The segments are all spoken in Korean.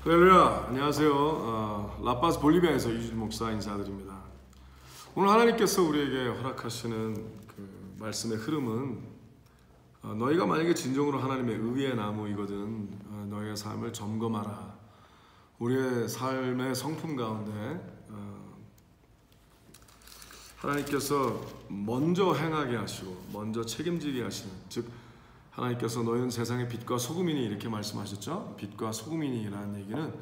할렐루야, 안녕하세요. 라파스 볼리비아에서 이주진 목사 인사드립니다. 오늘 하나님께서 우리에게 허락하시는 그 말씀의 흐름은 너희가 만약에 진정으로 하나님의 의의 나무이거든 너희의 삶을 점검하라. 우리의 삶의 성품 가운데 하나님께서 먼저 행하게 하시고 먼저 책임지게 하시는, 즉 하나님께서 너희는 세상의 빛과 소금이니 이렇게 말씀하셨죠. 빛과 소금이니라는 얘기는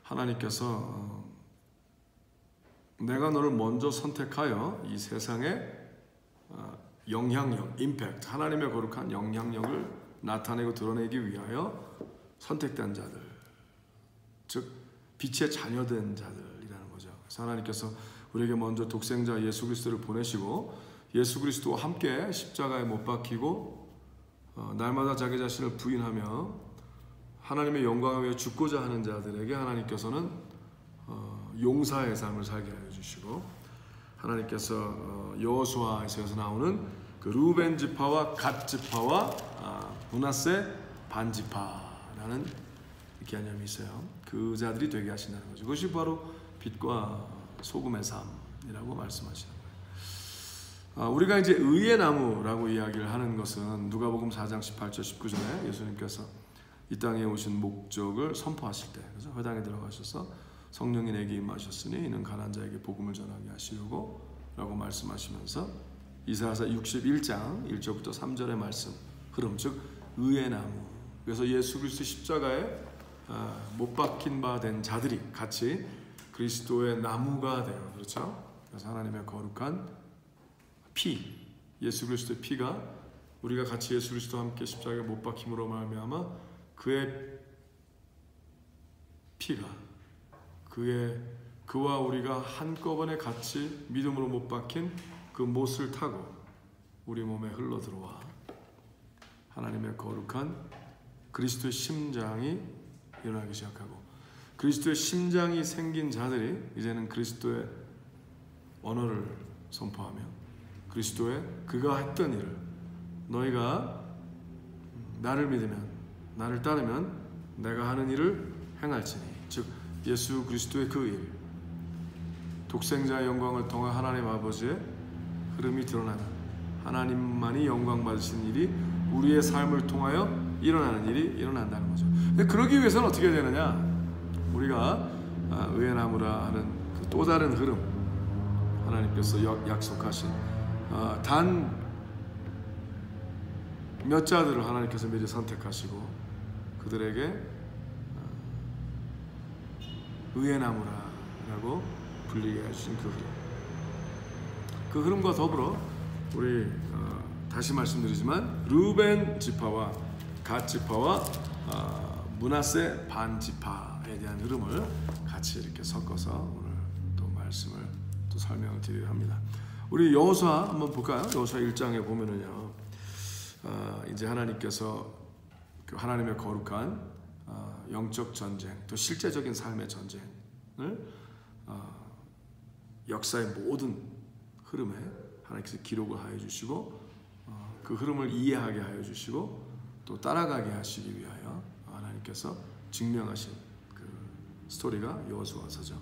하나님께서 내가 너를 먼저 선택하여 이 세상의 영향력, 임팩트, 하나님의 거룩한 영향력을 나타내고 드러내기 위하여 선택된 자들, 즉 빛의 자녀된 자들이라는 거죠. 그래서 하나님께서 우리에게 먼저 독생자 예수 그리스도를 보내시고 예수 그리스도와 함께 십자가에 못 박히고 날마다 자기 자신을 부인하며 하나님의 영광을 위해 죽고자 하는 자들에게 하나님께서는 용사의 삶을 살게 하여 주시고, 하나님께서 여호수아에서 나오는 그 루벤 지파와 갓 지파와 므낫세 반 지파라는 개념이 있어요. 그 자들이 되게 하신다는 거죠. 그것이 바로 빛과 소금의 삶이라고 말씀하시는 거예요. 우리가 이제 의의 나무라고 이야기를 하는 것은 누가복음 4장 18절 19절에 예수님께서 이 땅에 오신 목적을 선포하실 때, 그래서 회당에 들어가셔서 성령이 내게 임하셨으니 이는 가난한 자에게 복음을 전하게 하시려고 라고 말씀하시면서 이사야서 61장 1절부터 3절의 말씀 흐름, 즉 의의 나무, 그래서 예수 그리스도 십자가에 못 박힌 바 된 자들이 같이 그리스도의 나무가 되어, 그렇죠? 그래서 하나님의 거룩한 피, 예수 그리스도의 피가 우리가 같이 예수 그리스도와 함께 십자가에 못 박힘으로 말미암아 그의 피가 그와 우리가 한꺼번에 같이 믿음으로 못 박힌 그 못을 타고 우리 몸에 흘러 들어와 하나님의 거룩한 그리스도의 심장이 일어나기 시작하고, 그리스도의 심장이 생긴 자들이 이제는 그리스도의 언어를 선포하며 그리스도의 그가 했던 일을, 너희가 나를 믿으면, 나를 따르면 내가 하는 일을 행할지니, 즉 예수 그리스도의 그 일, 독생자의 영광을 통해 하나님 아버지의 흐름이 드러나는, 하나님만이 영광 받으신 일이 우리의 삶을 통하여 일어나는 일이 일어난다는 거죠. 근데 그러기 위해서는 어떻게 해야 되느냐? 우리가 의의 나무라 하는 그 또 다른 흐름, 하나님께서 약속하신 단 몇 자들을 하나님께서 미리 선택하시고 그들에게 의의 나무라라고 불리게 해주신 그 흐름과 더불어 우리 다시 말씀드리지만 루벤 지파와 갓 지파와 므낫세 반 지파에 대한 흐름을 같이 이렇게 섞어서 오늘 또 말씀을 또 설명을 드리려 합니다. 우리 여호수아 한번 볼까요? 여호수아 1장에 보면은요, 이제 하나님께서 그 하나님의 거룩한 영적 전쟁, 또 실제적인 삶의 전쟁을 역사의 모든 흐름에 하나님께서 기록을 하여 주시고 그 흐름을 이해하게 하여 주시고 또 따라가게 하시기 위하여 하나님께서 증명하신 그 스토리가 여호수아서죠.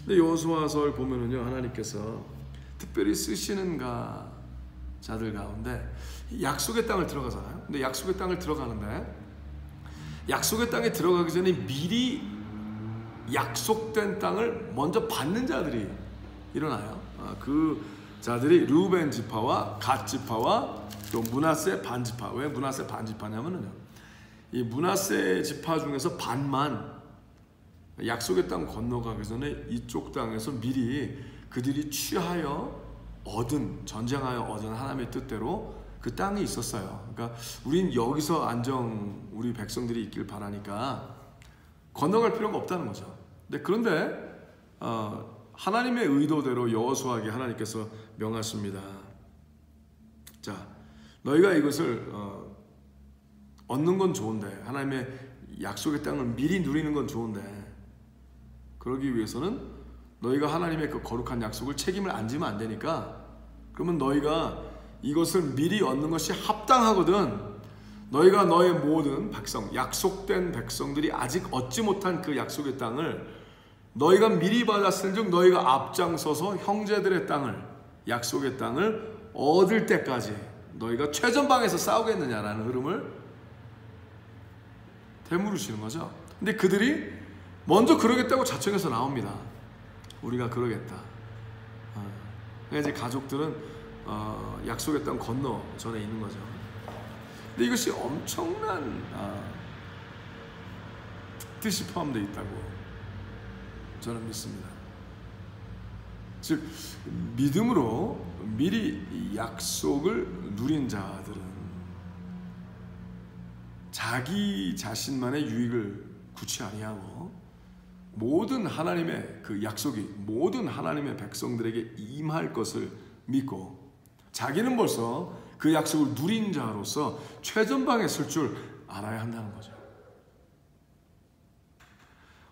근데 여호수아서를 보면은요, 하나님께서 특별히 쓰시는 자들 가운데 약속의 땅을 들어가잖아요. 근데 약속의 땅을 들어가는데 약속의 땅에 들어가기 전에 미리 약속된 땅을 먼저 받는 자들이 일어나요. 그 자들이 루벤 지파와 갓 지파와 또 므낫세 반 지파. 왜 므낫세 반 지파냐면요, 이 므낫세 지파 중에서 반만 약속의 땅 건너가기 전에 이쪽 땅에서 미리 그들이 취하여 전쟁하여 얻은 하나님의 뜻대로 그 땅이 있었어요. 그러니까 우린 여기서 우리 백성들이 있길 바라니까 건너갈 필요가 없다는 거죠. 그런데 하나님의 의도대로 여호수아에게 하나님께서 명하십니다. 자, 너희가 이것을 얻는 건 좋은데, 하나님의 약속의 땅을 미리 누리는 건 좋은데, 그러기 위해서는 너희가 하나님의 그 거룩한 약속을 책임을 안 지면 안 되니까, 그러면 너희가 이것을 미리 얻는 것이 합당하거든 너희가 너의 모든 백성, 약속된 백성들이 아직 얻지 못한 그 약속의 땅을 너희가 미리 받았은즉 너희가 앞장서서 형제들의 땅을, 약속의 땅을 얻을 때까지 너희가 최전방에서 싸우겠느냐라는 흐름을 되물으시는 거죠. 근데 그들이 먼저 그러겠다고 자청해서 나옵니다. 우리가 그러겠다. 그러니까 이제 가족들은 약속의 땅 건너 전에 있는 거죠. 근데 이것이 엄청난 뜻이 포함되어 있다고 저는 믿습니다. 즉 믿음으로 미리 약속을 누린 자들은 자기 자신만의 유익을 구치 아니하고 모든 하나님의 그 약속이 모든 하나님의 백성들에게 임할 것을 믿고 자기는 벌써 그 약속을 누린 자로서 최전방에 설 줄 알아야 한다는 거죠.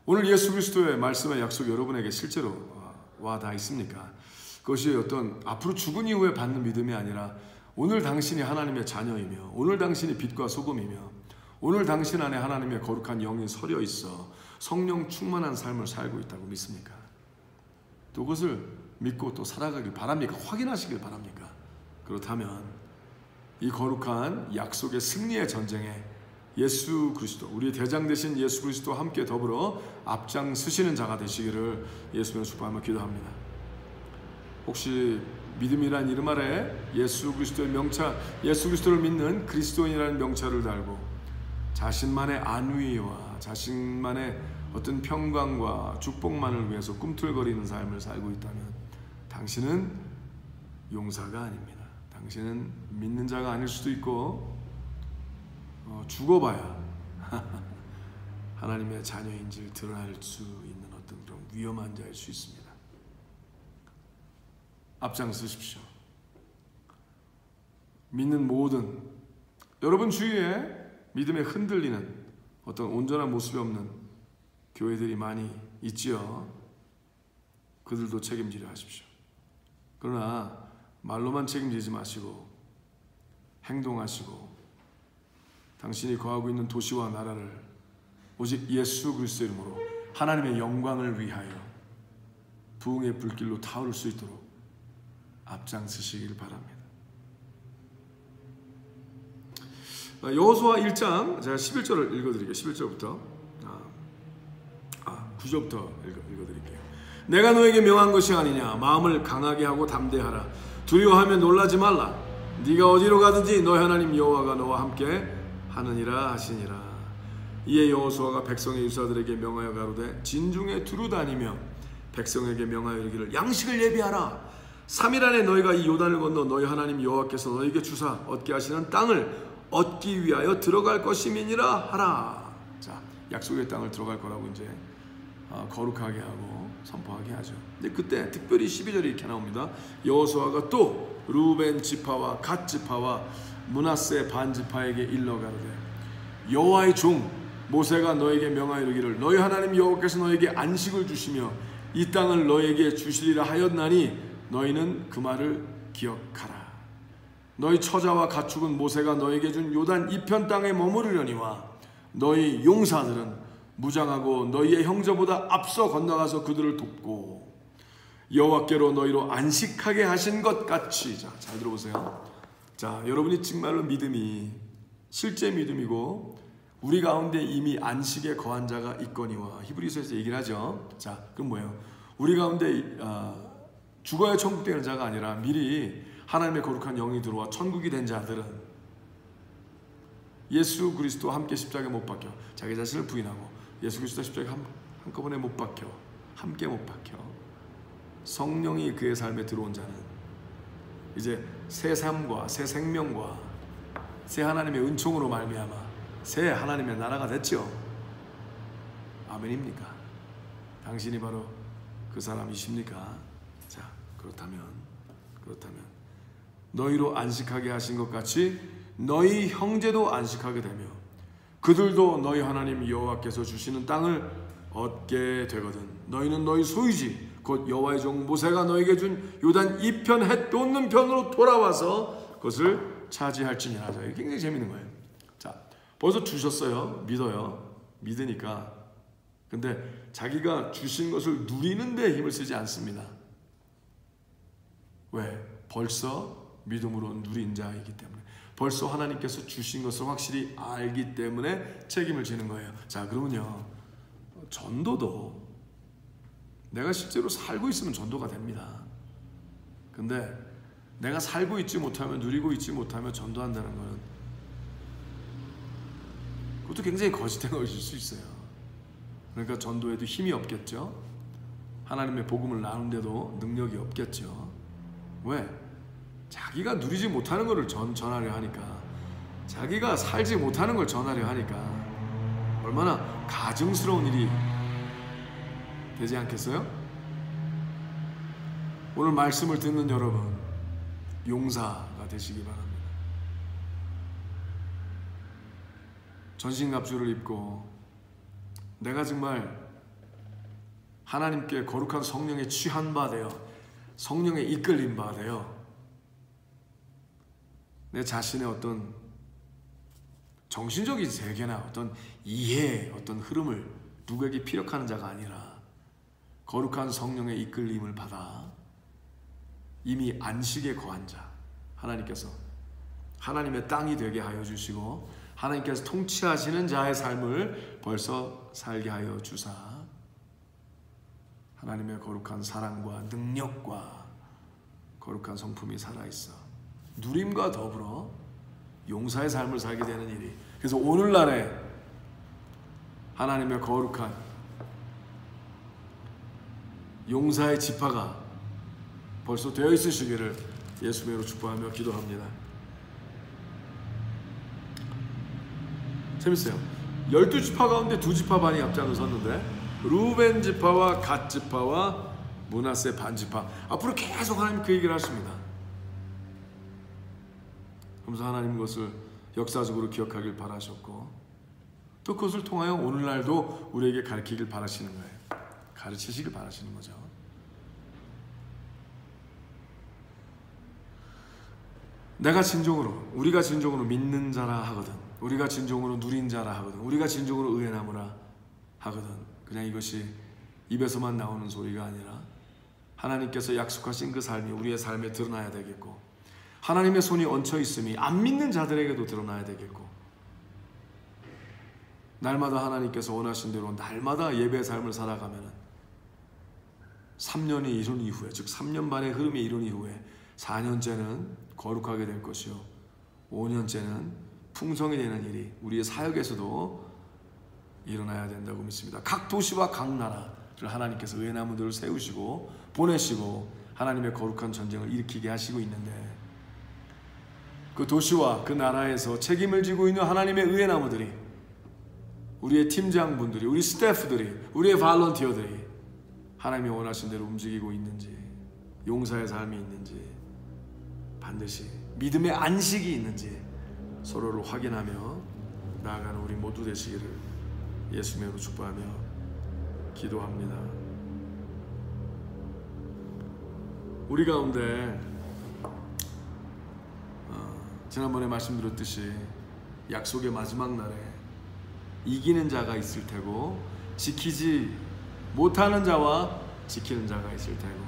오늘 예수 그리스도의 말씀의 약속이 여러분에게 실제로 와 닿아 있습니까? 그것이 어떤 앞으로 죽은 이후에 받는 믿음이 아니라 오늘 당신이 하나님의 자녀이며 오늘 당신이 빛과 소금이며 오늘 당신 안에 하나님의 거룩한 영이 서려 있어 성령 충만한 삶을 살고 있다고 믿습니까? 또 그것을 믿고 또 살아가길 바랍니까? 확인하시길 바랍니까? 그렇다면 이 거룩한 약속의 승리의 전쟁에 예수 그리스도, 우리의 대장 되신 예수 그리스도와 함께 더불어 앞장서시는 자가 되시기를 예수님을 축복하며 기도합니다. 혹시 믿음이란 이름 아래 예수 그리스도의 명차, 예수 그리스도를 믿는 그리스도인이라는 명차를 달고 자신만의 안위와 자신만의 어떤 평강과 축복만을 위해서 꿈틀거리는 삶을 살고 있다면 당신은 용사가 아닙니다. 당신은 믿는 자가 아닐 수도 있고 죽어봐야 하나님의 자녀인지를 드러날 수 있는 어떤 그런 위험한 자일 수 있습니다. 앞장서십시오. 믿는 모든 여러분 주위에 믿음에 흔들리는 어떤 온전한 모습이 없는 교회들이 많이 있지요. 그들도 책임지려 하십시오. 그러나 말로만 책임지지 마시고 행동하시고 당신이 거하고 있는 도시와 나라를 오직 예수 그리스도 이름으로 하나님의 영광을 위하여 부흥의 불길로 타오를 수 있도록 앞장서시길 바랍니다. 여호수아 1장 제가 11절을 읽어드릴게요. 11절부터 9절부터 읽어드릴게요. 내가 너에게 명한 것이 아니냐. 마음을 강하게 하고 담대하라. 두려워하며 놀라지 말라. 네가 어디로 가든지 너 하나님 여호와가 너와 함께 하느니라 하시니라. 이에 여호수아가 백성의 유사들에게 명하여 가로되 진중에 두루 다니며 백성에게 명하여 이르기를 양식을 예비하라. 3일 안에 너희가 이 요단을 건너 너희 하나님 여호와께서 너희에게 주사 얻게 하시는 땅을 얻기 위하여 들어갈 것임이니라 하라. 자, 약속의 땅을 들어갈 거라고 이제 거룩하게 하고 선포하게 하죠. 근데 그때 특별히 12절이 이렇게 나옵니다. 여호수아가 또 루벤 지파와 갓 지파와 므낫세 반 지파에게 일러 가로되 여호와의 종 모세가 너에게 명하여 이르기를 너희 하나님 여호와께서 너에게 안식을 주시며 이 땅을 너에게 주시리라 하였나니 너희는 그 말을 기억하라. 너희 처자와 가축은 모세가 너에게 준 요단 이편 땅에 머무르려니와 너희 용사들은 무장하고 너희의 형제보다 앞서 건너가서 그들을 돕고 여호와께로 너희로 안식하게 하신 것 같이. 자, 잘 들어보세요. 자, 여러분이 정말로 믿음이 실제 믿음이고 우리 가운데 이미 안식에 거한 자가 있거니와 히브리서에서 얘기를 하죠. 자, 그럼 뭐예요? 우리 가운데 죽어야 천국 되는 자가 아니라 미리 하나님의 거룩한 영이 들어와 천국이 된 자들은 예수 그리스도와 함께 십자가에 못 박혀 자기 자신을 부인하고 예수 그리스도 십자가에 한꺼번에 못 박혀 함께 못 박혀 성령이 그의 삶에 들어온 자는 이제 새 삶과 새 생명과 새 하나님의 은총으로 말미암아 새 하나님의 나라가 됐죠. 아멘입니까? 당신이 바로 그 사람이십니까? 자, 그렇다면 너희로 안식하게 하신 것 같이 너희 형제도 안식하게 되며 그들도 너희 하나님 여호와께서 주시는 땅을 얻게 되거든 너희는 너희 소유지 곧 여호와의 종 모세가 너에게 준 요단 이편 해 돋는 편으로 돌아와서 그것을 차지할지니라. 이게 굉장히 재밌는 거예요. 자, 벌써 주셨어요. 믿어요. 믿으니까. 근데 자기가 주신 것을 누리는 데 힘을 쓰지 않습니다. 왜? 벌써 믿음으로 누린 자이기 때문에. 벌써 하나님께서 주신 것을 확실히 알기 때문에 책임을 지는 거예요. 자, 그러면요, 전도도 내가 실제로 살고 있으면 전도가 됩니다. 근데 내가 살고 있지 못하면, 누리고 있지 못하면 전도한다는 것은 그것도 굉장히 거짓된 것일 수 있어요. 그러니까 전도에도 힘이 없겠죠. 하나님의 복음을 나누는데도 능력이 없겠죠. 왜? 자기가 누리지 못하는 것을 전하려 하니까, 자기가 살지 못하는 걸 전하려 하니까 얼마나 가증스러운 일이 되지 않겠어요? 오늘 말씀을 듣는 여러분, 용사가 되시기 바랍니다. 전신갑주를 입고 내가 정말 하나님께 거룩한 성령에 취한 바 되어, 성령에 이끌린 바 되어 내 자신의 어떤 정신적인 세계나 어떤 이해의 어떤 흐름을 누구에게 피력하는 자가 아니라 거룩한 성령의 이끌림을 받아 이미 안식에 거한 자, 하나님께서 하나님의 땅이 되게 하여 주시고 하나님께서 통치하시는 자의 삶을 벌써 살게 하여 주사 하나님의 거룩한 사랑과 능력과 거룩한 성품이 살아있어 누림과 더불어 용사의 삶을 살게 되는 일이, 그래서 오늘날에 하나님의 거룩한 용사의 지파가 벌써 되어 있으시기를 예수님으로 축복하며 기도합니다. 재밌어요. 12지파 가운데 2지파 반이 앞장을 섰는데 루벤 지파와 갓 지파와 므낫세 반 지파, 앞으로 계속 하나님 그 얘기를 하십니다. 그러면서 하나님 그것을 역사적으로 기억하길 바라셨고 또 그것을 통하여 오늘날도 우리에게 가르치길 바라시는 거예요. 가르치시길 바라시는 거죠. 내가 진정으로, 우리가 진정으로 믿는 자라 하거든, 우리가 진정으로 누린 자라 하거든, 우리가 진정으로 의에 남으라 하거든, 그냥 이것이 입에서만 나오는 소리가 아니라 하나님께서 약속하신 그 삶이 우리의 삶에 드러나야 되겠고, 하나님의 손이 얹혀 있음이 안 믿는 자들에게도 드러나야 되겠고, 날마다 하나님께서 원하신 대로 날마다 예배의 삶을 살아가면 3년이 이룬 이후에, 즉 3년 반의 흐름이 이룬 이후에 4년째는 거룩하게 될 것이요 5년째는 풍성이 되는 일이 우리의 사역에서도 일어나야 된다고 믿습니다. 각 도시와 각 나라를 하나님께서 의의 나무들을 세우시고 보내시고 하나님의 거룩한 전쟁을 일으키게 하시고 있는데, 그 도시와 그 나라에서 책임을 지고 있는 하나님의 의의 나무들이, 우리의 팀장분들이, 우리 스태프들이, 우리의 발런티어들이 하나님이 원하신 대로 움직이고 있는지, 용사의 삶이 있는지, 반드시 믿음의 안식이 있는지 서로를 확인하며 나아가는 우리 모두 되시기를 예수님으로 축복하며 기도합니다. 우리 가운데 지난번에 말씀드렸듯이 약속의 마지막 날에 이기는 자가 있을 테고 지키지 못하는 자와 지키는 자가 있을 테고,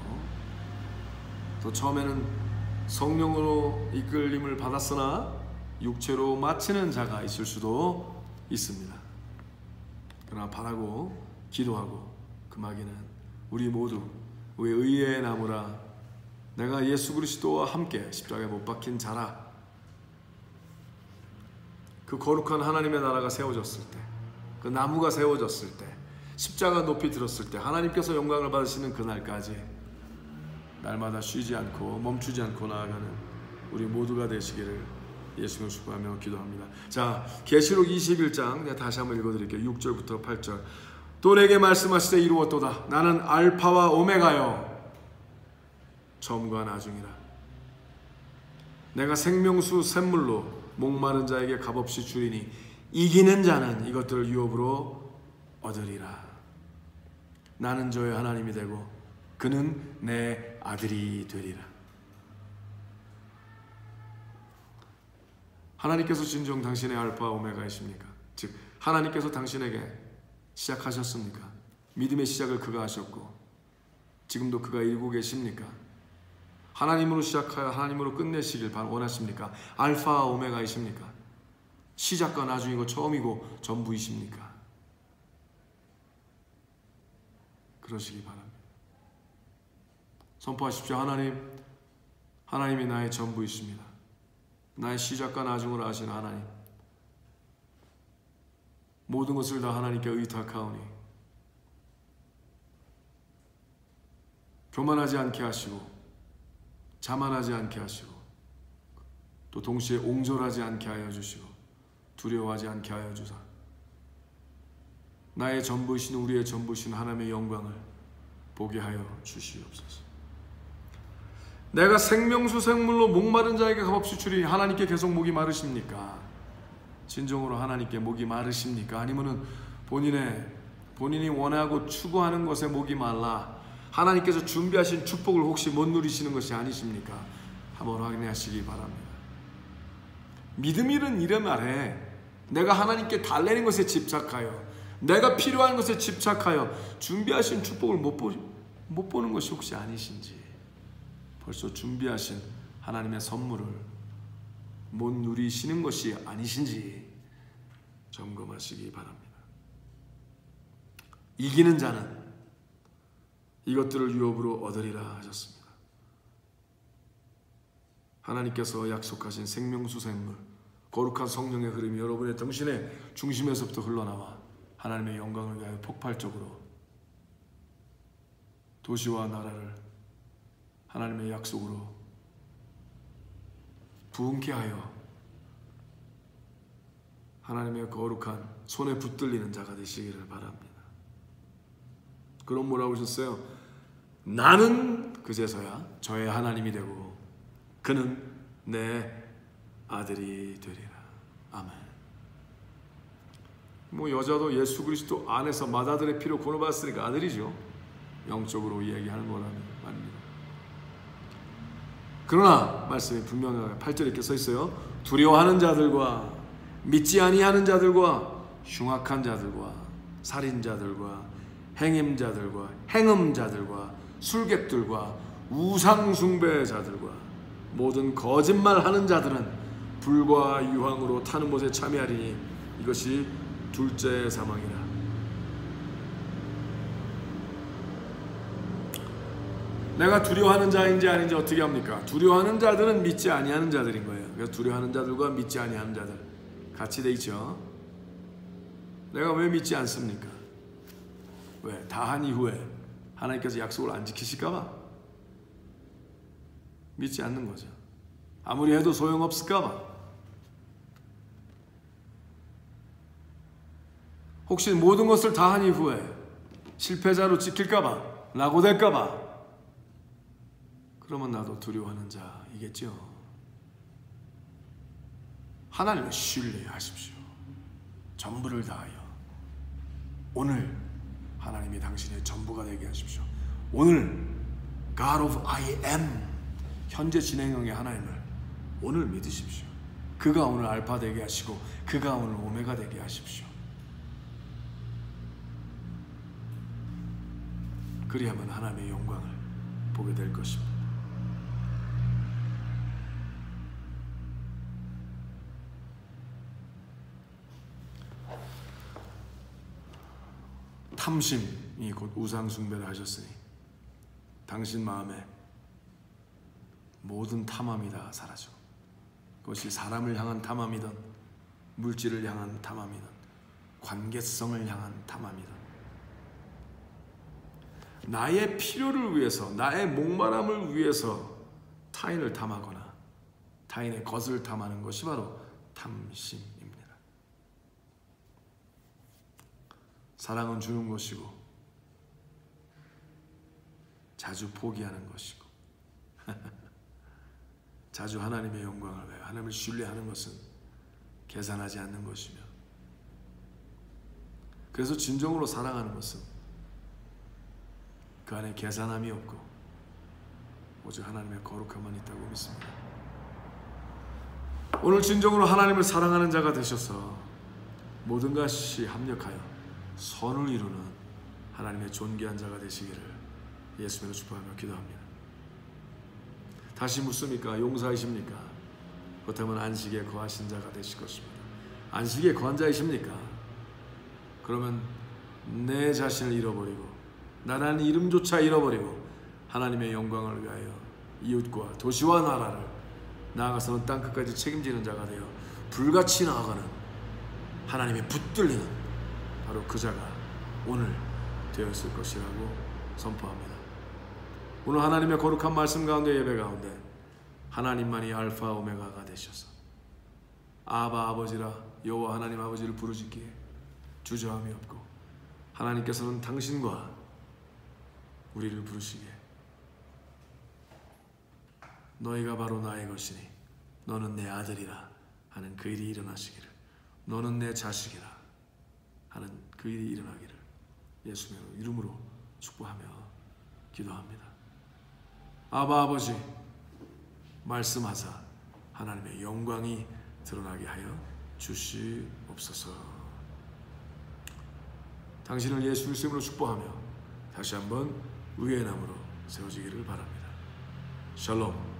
또 처음에는 성령으로 이끌림을 받았으나 육체로 마치는 자가 있을 수도 있습니다. 그러나 바라고 기도하고 금하기는 우리 모두 왜 의에 남으라, 내가 예수 그리스도와 함께 십자가에 못 박힌 자라, 그 거룩한 하나님의 나라가 세워졌을 때, 그 나무가 세워졌을 때, 십자가 높이 들었을 때 하나님께서 영광을 받으시는 그날까지 날마다 쉬지 않고 멈추지 않고 나아가는 우리 모두가 되시기를 예수님을 축복하며 기도합니다. 자, 계시록 21장 내가 다시 한번 읽어드릴게요. 6절부터 8절. 또 내게 말씀하시되 이루었도다. 나는 알파와 오메가요 처음과 나중이라. 내가 생명수 샘물로 목마른 자에게 값없이 주리니 이기는 자는 이것들을 유업으로 얻으리라. 나는 저의 하나님이 되고 그는 내 아들이 되리라. 하나님께서 진정 당신의 알파 오메가이십니까? 즉 하나님께서 당신에게 시작하셨습니까? 믿음의 시작을 그가 하셨고 지금도 그가 이루고 계십니까? 하나님으로 시작하여 하나님으로 끝내시길 원하십니까? 알파와 오메가이십니까? 시작과 나중이고 처음이고 전부이십니까? 그러시기 바랍니다. 선포하십시오. 하나님이 나의 전부이십니다. 나의 시작과 나중을 아시는 하나님, 모든 것을 다 하나님께 의탁하오니 교만하지 않게 하시고 자만하지 않게 하시고 또 동시에 옹졸하지 않게 하여 주시고 두려워하지 않게 하여 주사 나의 전부이신 우리의 전부이신 하나님의 영광을 보게 하여 주시옵소서. 내가 생명수 생물로 목마른 자에게 값없이 주리니 하나님께 계속 목이 마르십니까? 진정으로 하나님께 목이 마르십니까? 아니면은 본인이 원하고 추구하는 것에 목이 말라 하나님께서 준비하신 축복을 혹시 못 누리시는 것이 아니십니까? 한번 확인하시기 바랍니다. 믿음이란 이런 말에 내가 하나님께 달래는 것에 집착하여 내가 필요한 것에 집착하여 준비하신 축복을 못 보는 것이 혹시 아니신지, 벌써 준비하신 하나님의 선물을 못 누리시는 것이 아니신지 점검하시기 바랍니다. 이기는 자는 이것들을 유업으로 얻으리라 하셨습니다. 하나님께서 약속하신 생명수 생물, 거룩한 성령의 흐름이 여러분의 정신의 중심에서부터 흘러나와 하나님의 영광을 위하여 폭발적으로 도시와 나라를 하나님의 약속으로 부흥케 하여 하나님의 거룩한 손에 붙들리는 자가 되시기를 바랍니다. 그럼 뭐라고 하셨어요? 나는 그제서야 저의 하나님이 되고 그는 내 아들이 되리라. 아멘. 여자도 예수 그리스도 안에서 맏아들의 피로 구원받았으니까 아들이죠. 영적으로 이야기하는 거라는 말입니다. 그러나 말씀이 분명하게 8절에 이렇게 써 있어요. 두려워하는 자들과 믿지 아니하는 자들과 흉악한 자들과 살인자들과 행임자들과 행음자들과 술객들과 우상숭배자들과 모든 거짓말하는 자들은 불과 유황으로 타는 못에 참여하리니 이것이 둘째 사망이라. 내가 두려워하는 자인지 아닌지 어떻게 합니까? 두려워하는 자들은 믿지 아니하는 자들인 거예요. 그래서 두려워하는 자들과 믿지 아니하는 자들 같이 돼 있죠. 내가 왜 믿지 않습니까? 왜? 다 한 이후에 하나님께서 약속을 안 지키실까 봐 믿지 않는 거죠. 아무리 해도 소용없을까 봐. 혹시 모든 것을 다 한 이후에 실패자로 찍힐까 봐, 낙오될까 봐, 그러면 나도 두려워하는 자이겠죠. 하나님을 신뢰하십시오. 전부를 다하여 오늘 하나님이 당신의 전부가 되게 하십시오. 오늘 God of I am, 현재 진행형의 하나님을 오늘 믿으십시오. 그가 오늘 알파 되게 하시고 그가 오늘 오메가 되게 하십시오. 그리하면 하나님의 영광을 보게 될 것입니다. 탐심이 곧 우상숭배를 하셨으니 당신 마음에 모든 탐함이 다 사라지고, 그것이 사람을 향한 탐함이든 물질을 향한 탐함이든 관계성을 향한 탐함이든 나의 필요를 위해서, 나의 목마름을 위해서 타인을 탐하거나 타인의 것을 탐하는 것이 바로 탐심입니다. 사랑은 주는 것이고 자주 포기하는 것이고 자주 하나님의 영광을 위하여 하나님을 신뢰하는 것은 계산하지 않는 것이며, 그래서 진정으로 사랑하는 것은 그 안에 계산함이 없고 오직 하나님의 거룩함만 있다고 믿습니다. 오늘 진정으로 하나님을 사랑하는 자가 되셔서 모든 것이 합력하여 선을 이루는 하나님의 존귀한 자가 되시기를 예수님으로 축복하며 기도합니다. 다시 묻습니까? 용사이십니까? 그렇다면 안식에 거하신 자가 되실 것입니다. 안식에 거한 자이십니까? 그러면 내 자신을 잃어버리고 나라는 이름조차 잃어버리고 하나님의 영광을 위하여 이웃과 도시와 나라를 나아가서는 땅끝까지 책임지는 자가 되어 불같이 나아가는 하나님의 붙들리는 바로 그 자가 오늘 되었을 것이라고 선포합니다. 오늘 하나님의 거룩한 말씀 가운데, 예배 가운데 하나님만이 알파 오메가가 되셔서 아바 아버지라 여호와 하나님 아버지를 부르짖기에 주저함이 없고 하나님께서는 당신과 우리를 부르시기에 너희가 바로 나의 것이니 너는 내 아들이라 하는 그 일이 일어나시기를, 너는 내 자식이라 하는 그 일이 일어나기를 예수님의 이름으로 축복하며 기도합니다. 아바 아버지, 말씀하사 하나님의 영광이 드러나게 하여 주시옵소서. 당신을 예수 그리스도로 축복하며 다시 한번 의의 나무로 세워지기를 바랍니다. 샬롬.